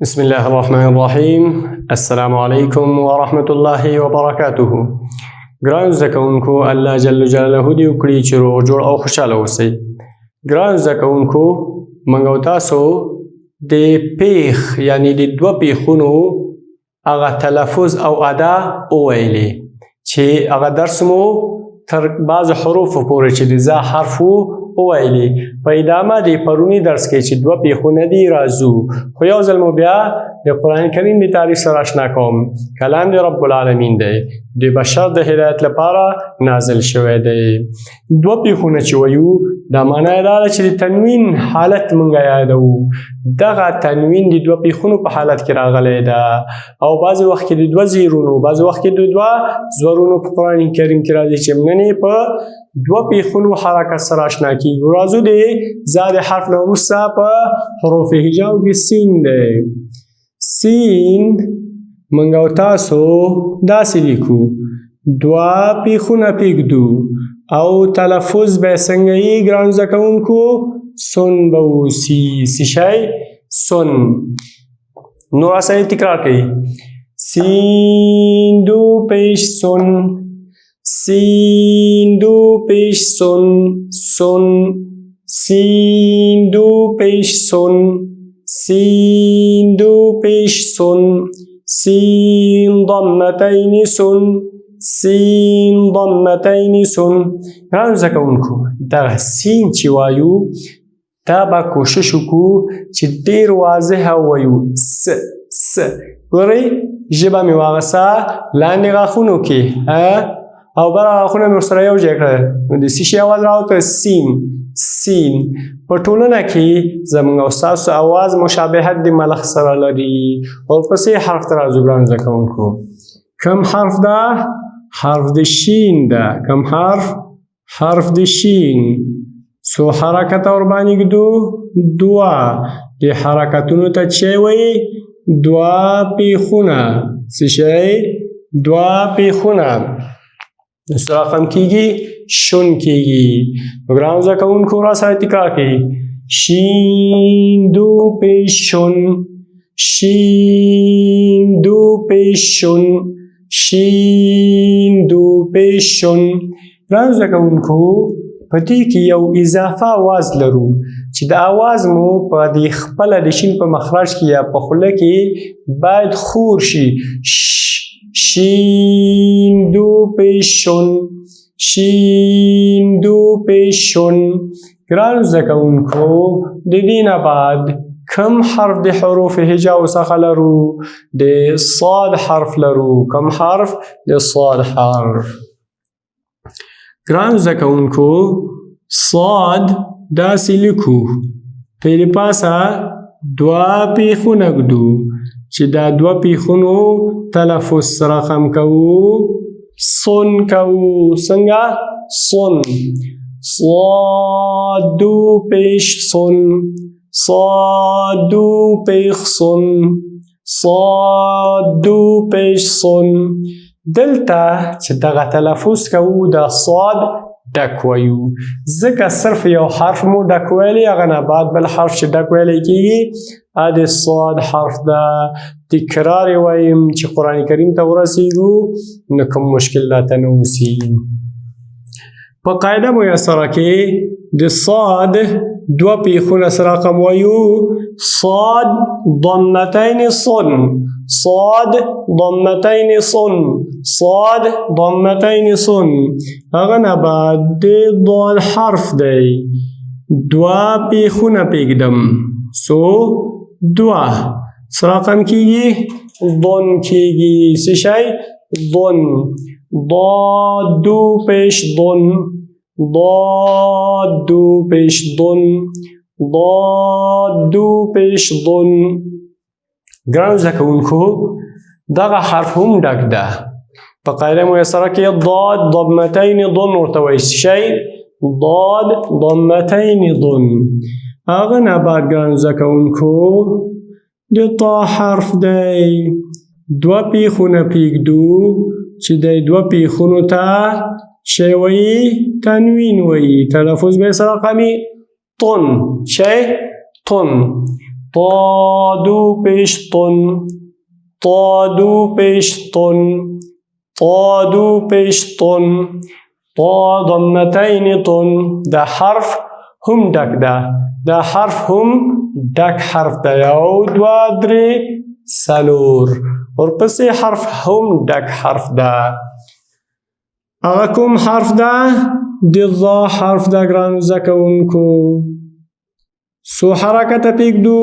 بسم الله الرحمن الرحیم. السلام علیکم ورحمة الله وبرکاته. ګران زده کوونکو، الله جل جلاله دې وکړي چې روغ جوړ او خوشحاله اوسئ. ګران زده کوونکو، موږ او تاسو د پیښ یعنی د دوه پیښونو هغه تلفظ او ادا وویلې چې هغه درس مو تر بعض حروفو پورې چې د ز حرف وویلې. په ادامه د پروني درس کې چې دوه پیښونه دي راځو، خو یو ځل مو بیا د قرآن کریم د تعریف سره اشنا کوم. کلام د رب العالمین دی، د بشر د هدایت لپاره نازل شوی دی. دوه پیښونه چې وایو دا معنی یې دا ده چې د تنوین حالت مونږ یادوو. دغه تنوین د دوه پیښونو په حالت کې راغلی ده او بعضې وخت کې د دوه زیرونو، بعضې وخت کې د دوه زورونو په قرآن کریم کې راځي چې موږ نن په دوه پیښونو حرکت سره اشنا کیږو. راځو د ز د حرف نه وروسته په حروف هجاو کې سین دی. سین موږ او تاسو داسې لیکو، دوه پیښونه پرېږدو او تلفظ به یې څنګه یي ګرانو زده کوونکو؟ سن به اوسي. څه شی؟ سن. نور اصلي تکرار کوي. سین دو پیش سن، سین دو پیش سن، سن. سین دو پیش سن، سین دو پیش سن. سین ضمتین سن، سین ضمتین سن. ګرانو زده کوونکو، دغه سین چې وایو دا به کوشش وکړو چې ډېر واضحه ووایو. س ګورئ، ژبه مې واغسته لاندې غاښونو کې او بره غاښونه مې ورسره یو ځای کړل، نو د څه شي اواز راوته؟ سین. سین. په ټولنه کې زموږ او ستاسو اواز مشابهت د ملخ سره لري. ورپسې حرف ته راځو ګرانو زده کوونکو. کم حرف ده؟ حرف د شین ده. کم حرف؟ حرف د شین. څو حرکته ورباندې ږدو؟ دوه. دې حرکتونو ته څه وایي؟ دوه پیښونه. څه شی؟ دوه پیښونه. نو څه رقم کېږي؟ شون کېږي. نو ګرانو زده کوونکو راسره تکرار کړئ. شین دو پیش شون، شین دو پیش شون، شین دو پیش شون. ګرانو زده کوونکو، په دې کې یو اضافه آواز لرو چې د آواز مو په دې خپله د شین په مخرج کې یا په خوله کې باید خور شي. شین دو پیش شون، شین دو پیش شون. ګرانو زده کوونکو، د دې نه بعد کم حرف د حروف هجاو څخه لرو؟ د صاد حرف لرو. کم حرف؟ د صاد حرف. ګرانو زده کوونکو، صاد داسې لیکو، پرې پاسه دوه پیښونه ږدو چې دا دوه پیښونو تلفظ رقم کوو. صن کوو. څنګه؟ صن. صاد دو پیش صن، صاد دو پیش صن، صاد دو پیش صن. دلته چې دغه تلفظ کوو دا صاد ډک وایو، ځکه صرف یو حرف مو ډک ویلی، هغه نه بعد بل حرف چې ډک ویلی کېږي د صاد حرف ده. تکرار یې وایم چې قرآن کریم ته ورسېږو نو کوم مشکل راته نه اوسي. په قاعده میسره کې د صاد دوه پیښونه سره رقم وایو. صاد ضمتین صن، صاد ضمتین صن، صاد ضمتین صن. هغه نه بعد د ضاد حرف دی، دوه پیښونه پرېږدم. څو؟ دوه. څه رقم کېږي؟ ضن کېږي. څه شی؟ ضن. ضاد دو پیش ضن، ضاد دو پیش ضن، ضاد دو پیش ضن. ګرانو زده کوونکو، دغه حرف هم ډک ده. په قاعده میسره کې ضاد ضمتین ضن ورته وایي. څه شی؟ ضاد ضمتین ضن. هغه نه بعد ګرانو زده کوونکو د طا حرف دی. دوه پیښونه پرېږدو چې د دوه پیښونو ته څه وایي؟ تنوین وایي. تلفظ به یې څه رقم وي؟ طن. څه؟ طن. طا دو پیش طن، طا دو پیش طن، طا دو پیش طن، طا ضمتین طن. دا حرف هم ډک ده، دا حرف هم ډک حرف ده. یو دوه درې څلور. ورپسې حرف هم ډک حرف ده. هغه کوم حرف ده؟ د ضا حرف ده ګرانو زده کوونکو. څو حرکته پرېږدو؟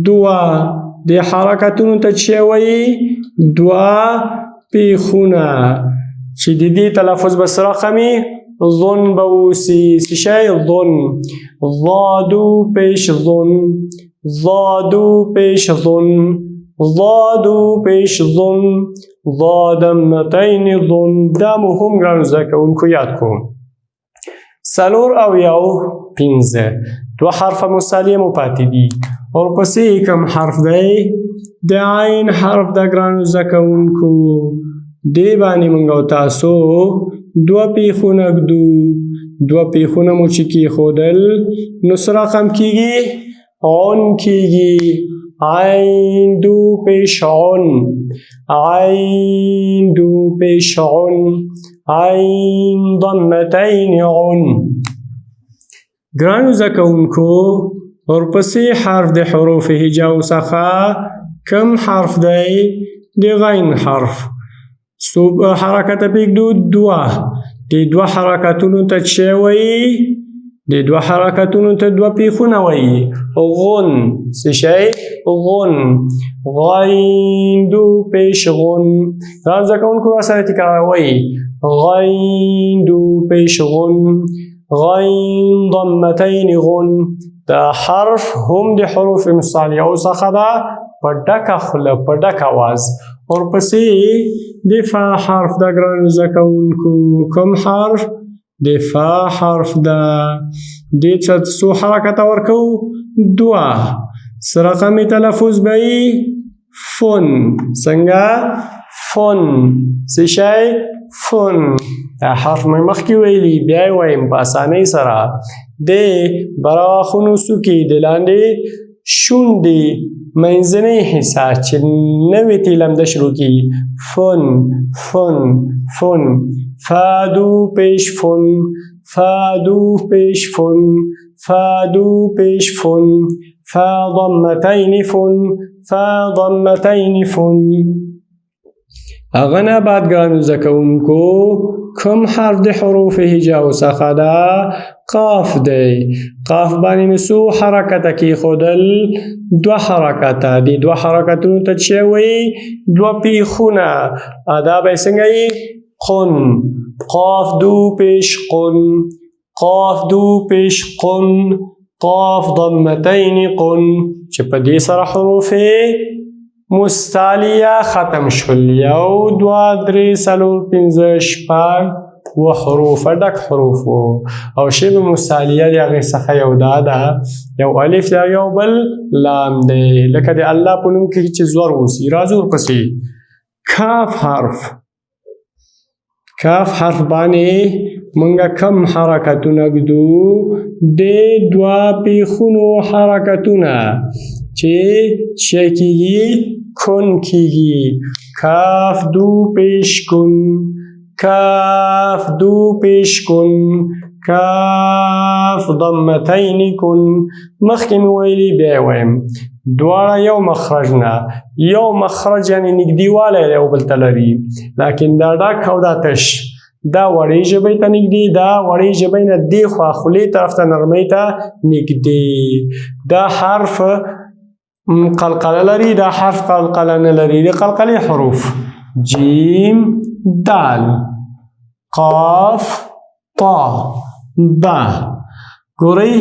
دوه. دې حرکتونو ته څه وایي؟ دوه پیښونه. چې د دې تلفظ به څه رقمي؟ ظن به اوسي. څه شی؟ ظن. ضا دو پیش ظن، ضا دو پیش ظن، ضا دو پیش ظن، ضا ضمتین ظن. دا مو هم ګرانو زده کوونکو یاد کړو. څلور او یو پنځه. دوه حرفه مثالیه مو پاتې دي. ورپسې کوم حرف دی؟ د عین حرف ده ګرانو زده کوونکو. دې باندې موږ او تاسو دوه پیښونه ږدو. دوه پیښونه مو چې کېښودل نو څه رقم کېږي؟ عن کېږي. عین دو پیش عن، عین دو پیش عن، عین ضمتین عن. ګرانو زده کوونکو ورپسې حرف د حروف هجاو څخه کم حرف دی؟ د غین حرف. څو حرکته پرېږدو؟ دوه. دې دوه حرکتونو ته څه وایي؟ دې دوه حرکتونو ته دوه پیښونه وایي. غن. څه شی؟ غن. غین دو پیش غن. ګرانو زده کوونکو راسره تکراروئ. غین دو پیش غن، غین ضمتین غن. دا حرف هم د حروف مثالیو څخه ده په ډکه خوله، په ډک اواز. ورپسې د فا حرف ده ګرانو زده کوونکو. کوم حرف؟ د فا حرف ده. دې ته څو حرکته ورکوو؟ دوه. څه رقمي تلفظ به یي؟ فن. څنګه؟ فن. څه شی؟ فن. دا حرف مې مخکې ویلي، بیا یې وایم په اسانۍ سره. د براخونو څوکې، د لاندې شونډې منځنۍ حصه چې نوې تې لمده شروع کېږي. فن، فن، فن. فا دو پیش فن، فا دو پیش فن، فا دو پیش فن، فا ضمتین فن، فا ضمتین فن. هغه نه بعد ګرانو زده کوونکو کوم حرف د حروف هجاو څخه ده؟ قاف دی. قاف باندې مې څو حرکته کېښودل؟ دوه حرکته. دې دوه حرکتونو ته څه وایي؟ دوه پیښونه. دا به یې څنګه یي؟ قن. قاف دو پیش قن، قاف دو پیش قن، قاف ضمتین قن. چې په دې سره حروف مستعلیه ختم شول. یو دوه درې څلور پنځه شپږ اووه حروف ډک حروف وو. او شبه مستعلیه د هغې څخه یو دا ده، یو الف ده، یو بل لام دی. لکه د الله په نوم کې چې زور اوسي. راځو ورپسې کاف حرف. کاف حرف باندې مونږه کم حرکتونه ږدو؟ د دوه پیښونو حرکتونه چې څه کېږي؟ کن کېږي. کاف دو پیش کن، کاف دو پیش کن، کاف ضمتین کن. مخکې مې ویلي، بیا یې وایم. دواړه یو مخرج نه، یو مخرج یعنې نږدېوالی یو بل ته لري. لیکن دا ډک او دا تش، دا وړې ژبې ته نږدې، دا وړې ژبې نه دې خوا خولې طرف ته نرمۍ ته نږدې. دا حرف قلقله لري، دا حرف قلقله نه لري. د قلقلې حروف جیم، دال، قاف، طا، با. ګورئ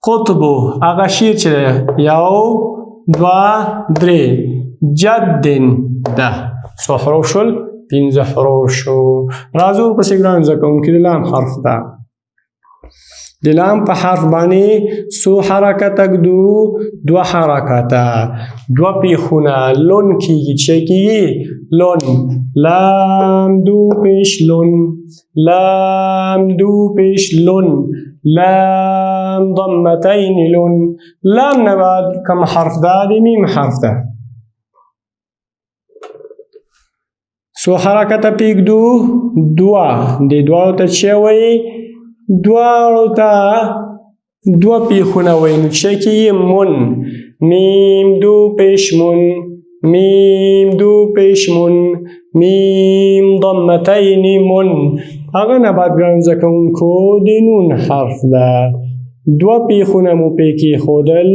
قطبو هغه شعر چې دی، یو دوه درې. جدن ده. څو حروف شول؟ پنځه حروف شو. راځو ورپسې ګرانو زده کوونکي د لام حرف ده. د لام په حرف باندې څو حرکته ږدو؟ دوه حرکته. دوه پیښونه. لون کېږي. څه کېږي؟ لون. لام دو پیش لون، لام دو پیش لون، لام لام ضمتين لن. لام نه بعد کوم حرف ده د میم حرف ده. څو حرکته پرېږدو؟ دوه. دې دواړو ته څه وایي؟ دواړو ته دوه پیښونه وایي. نو څه کېږي؟ من. میم دو پیش من، میم دو پیش من، میم ضمتین من. هغه نه بعد ګرانو زده کوونکو د نون حرف ده. دوه پیښونه مو پې کېښودل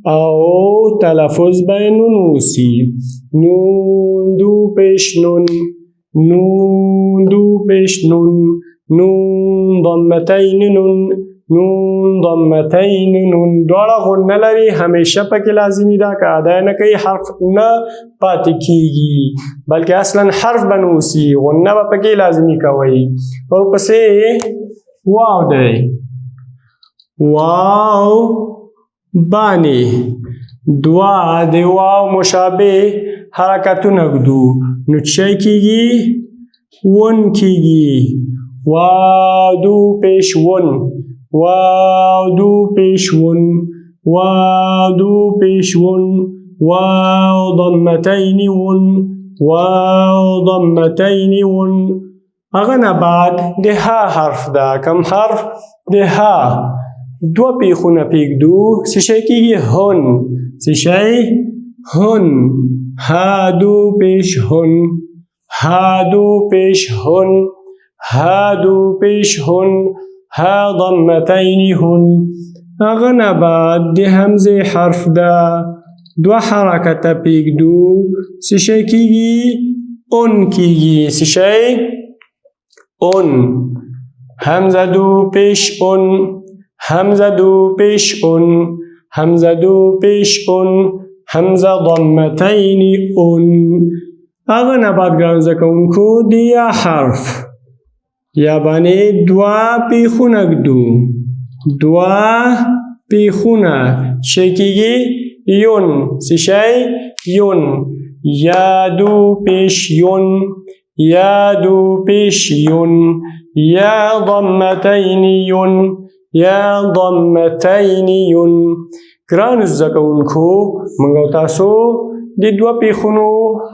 او تلفظ به یې نون اوسي. نون دو پیش نون، نون دو پیش نون، نون ضمتین نون، نون ضمتین نون. دواړه غنه لري، همیشه پکې لازمي ده. که ادا نه کوي حرف نه پاتې کېږي، بلکې اصلا حرف به نه اوسي، غنه به پکې لازمي کوئ. ورپسې واو دی. واو باندې دوه د واو مشابه حرکتونه ږدو. نو څه کېږي؟ ون کېږي. واو دو پیش ون، واو دو پیش ون، واو دو پیش ون، واو ضمتین ون، واو ضمتین ون. هغه نه بعد د ها حرف ده. کوم حرف؟ د ها. دوه پیښونه پرېږدو. څه شی کېږي؟ هن. څه شی؟ هن. ها دو پیش هن، ها دو پیش هن، ها دو پیش هن، ها ضمتین هن. هغه نه بعد د همزې حرف ده. دوه حرکته پرېږدو. څه شی کېږي؟ اون کېږي. څه شی؟ اون. همزه دو پیش اون، همزه دو پیش اون، همزه دو پیش اون، همزه ضمتین اون. هغه نه بعد ګرانو زده کوونکو د یا حرف. یا باندې دوه پیښونه ږدو. دوه پیښونه څه کېږي؟ یون. څه شی؟ یون. یا دو پیش یون، یا دو پیش یون، یا ضمتین یون، یا ضمتین یون. ګرانو زده کوونکو موږ او تاسو د دوه پیښونو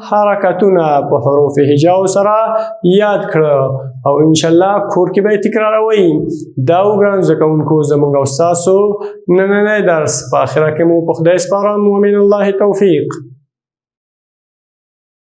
حرکتونه په حروف هجاو سره یاد کړه او انشاءالله کور کې به یې تکراروئ. دا و ګرانو زده کوونکو زموږ او ستاسو نننی درس. په آخره کې مو په خدای سپارم. ومن الله توفیق.